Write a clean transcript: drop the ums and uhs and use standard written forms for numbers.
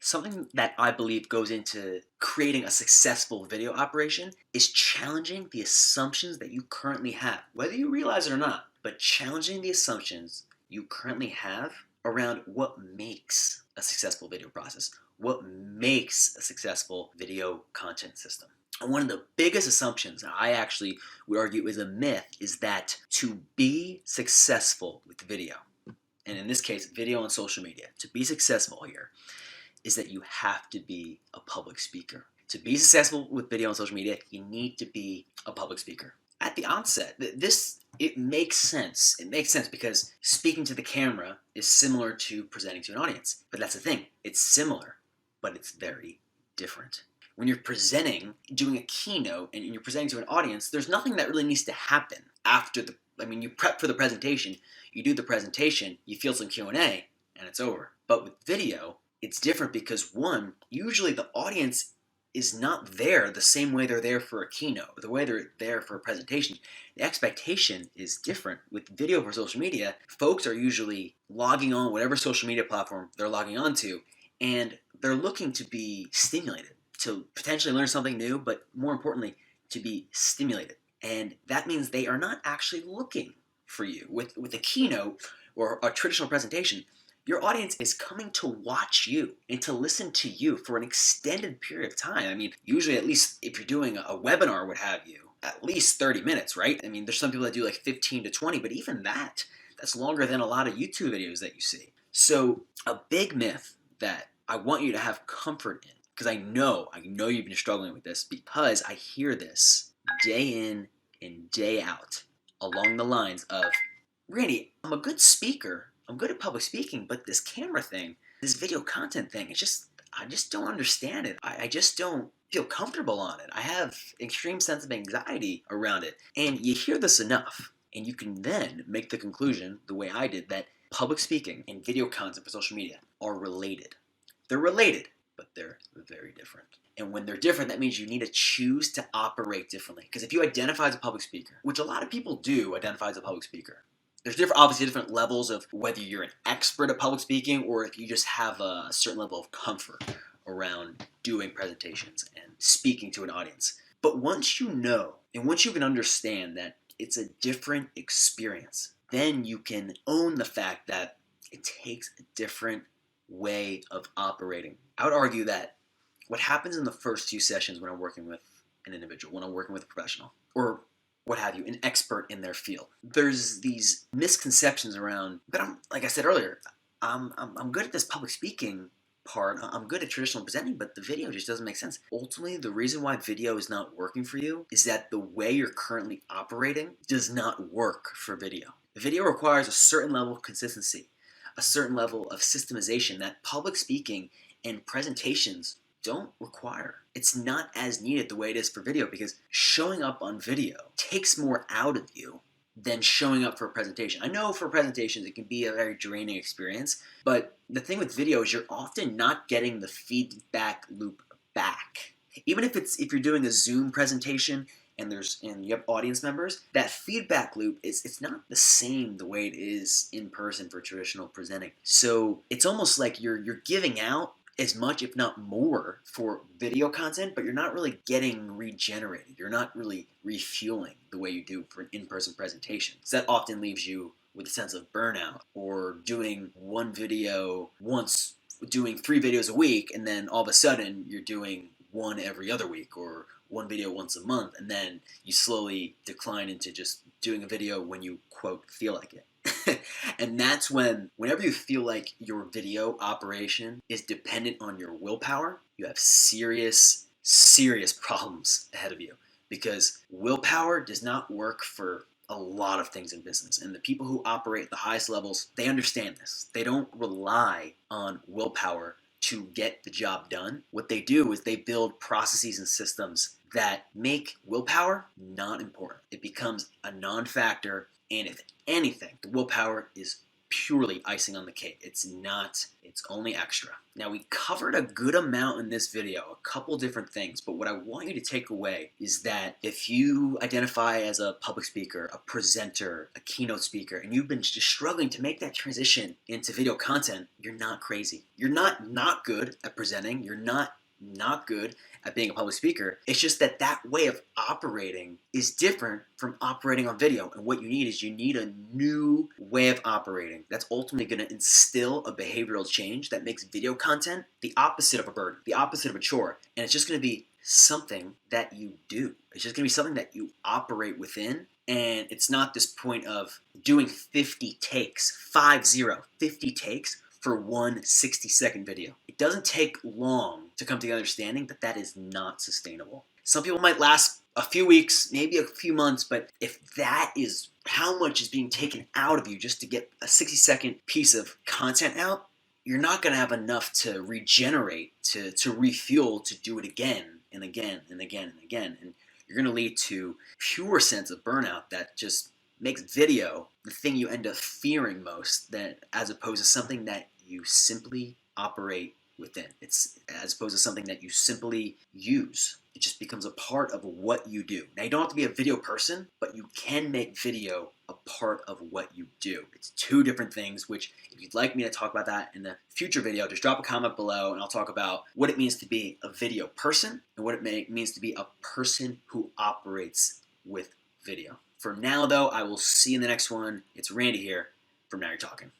Something that I believe goes into creating a successful video operation is challenging the assumptions that you currently have, whether you realize it or not, but challenging the assumptions you currently have around what makes a successful video process, what makes a successful video content system. And one of the biggest assumptions I actually would argue is a myth is that to be successful with video, and in this case, video and social media, to be successful here, is that you have to be a public speaker. To be successful with video and social media, you need to be a public speaker. At the onset, it makes sense. It makes sense because speaking to the camera is similar to presenting to an audience. But that's the thing. It's similar, but it's very different. When you're presenting, doing a keynote, and you're presenting to an audience, there's nothing that really needs to happen after you prep for the presentation, you do the presentation, you field some Q&A, and it's over. But with video, it's different because one, usually the audience is not there the same way they're there for a keynote, the way they're there for a presentation. The expectation is different. With video for social media, folks are usually logging on whatever social media platform they're logging on to, and they're looking to be stimulated, to potentially learn something new, but more importantly, to be stimulated. And that means they are not actually looking for you. With a keynote or a traditional presentation, your audience is coming to watch you and to listen to you for an extended period of time. I mean, usually, at least if you're doing a webinar, what have you, at least 30 minutes, right? I mean, there's some people that do like 15 to 20, but even that's longer than a lot of YouTube videos that you see. So a big myth that I want you to have comfort in, because I know you've been struggling with this, because I hear this day in and day out along the lines of, Randy, I'm a good speaker, I'm good at public speaking, but this camera thing, this video content thing, I just don't understand it. I just don't feel comfortable on it. I have extreme sense of anxiety around it. And you hear this enough, and you can then make the conclusion, the way I did, that public speaking and video content for social media are related. They're related, but they're very different. And when they're different, that means you need to choose to operate differently. Because if you identify as a public speaker, which a lot of people do identify as a public speaker, there's obviously different levels of whether you're an expert at public speaking or if you just have a certain level of comfort around doing presentations and speaking to an audience. But once you know, and once you can understand that it's a different experience, then you can own the fact that it takes a different way of operating. I would argue that what happens in the first few sessions when I'm working with an individual, when I'm working with a professional, or what have you, an expert in their field, there's these misconceptions around, but like I said earlier, I'm good at this public speaking part, I'm good at traditional presenting, but the video just doesn't make sense. Ultimately, the reason why video is not working for you is that the way you're currently operating does not work for video. Video requires a certain level of consistency, a certain level of systemization that public speaking and presentations don't require. It's not as needed the way it is for video because showing up on video takes more out of you than showing up for a presentation. I know for presentations it can be a very draining experience, but the thing with video is you're often not getting the feedback loop back. Even if you're doing a Zoom presentation and you have audience members, that feedback loop it's not the same the way it is in person for traditional presenting. So it's almost like you're giving out as much, if not more, for video content, but you're not really getting regenerated. You're not really refueling the way you do for an in-person presentation. So that often leaves you with a sense of burnout, or doing one video once, doing 3 videos a week, and then all of a sudden you're doing one every other week, or one video once a month, and then you slowly decline into just doing a video when you, quote, feel like it. And that's whenever you feel like your video operation is dependent on your willpower, you have serious, serious problems ahead of you. Because willpower does not work for a lot of things in business. And the people who operate at the highest levels, they understand this. They don't rely on willpower to get the job done. What they do is they build processes and systems that make willpower not important. It becomes a non-factor, and if anything, the willpower is purely icing on the cake. It's not, it's only extra. Now, we covered a good amount in this video, a couple different things, but what I want you to take away is that if you identify as a public speaker, a presenter, a keynote speaker, and you've been just struggling to make that transition into video content, you're not crazy. You're not good at presenting. You're not good at being a public speaker. It's just that that way of operating is different from operating on video. And what you need is you need a new way of operating that's ultimately going to instill a behavioral change that makes video content the opposite of a burden, the opposite of a chore. And it's just going to be something that you do. It's just going to be something that you operate within. And it's not this point of doing 50 takes, 50 takes for one 60-second video. It doesn't take long to come to the understanding that that is not sustainable. Some people might last a few weeks, maybe a few months, but if that is how much is being taken out of you just to get a 60-second piece of content out, you're not going to have enough to regenerate, to refuel, to do it again and again and again and again. And you're going to lead to pure sense of burnout that just makes video the thing you end up fearing most, that as opposed to something that you simply operate within. It's as opposed to something that you simply use. It just becomes a part of what you do. Now, you don't have to be a video person, but you can make video a part of what you do. It's two different things, which if you'd like me to talk about that in the future video, just drop a comment below and I'll talk about what it means to be a video person and what it means to be a person who operates with video. For now, though, I will see you in the next one. It's Randy here from Now You're Talking.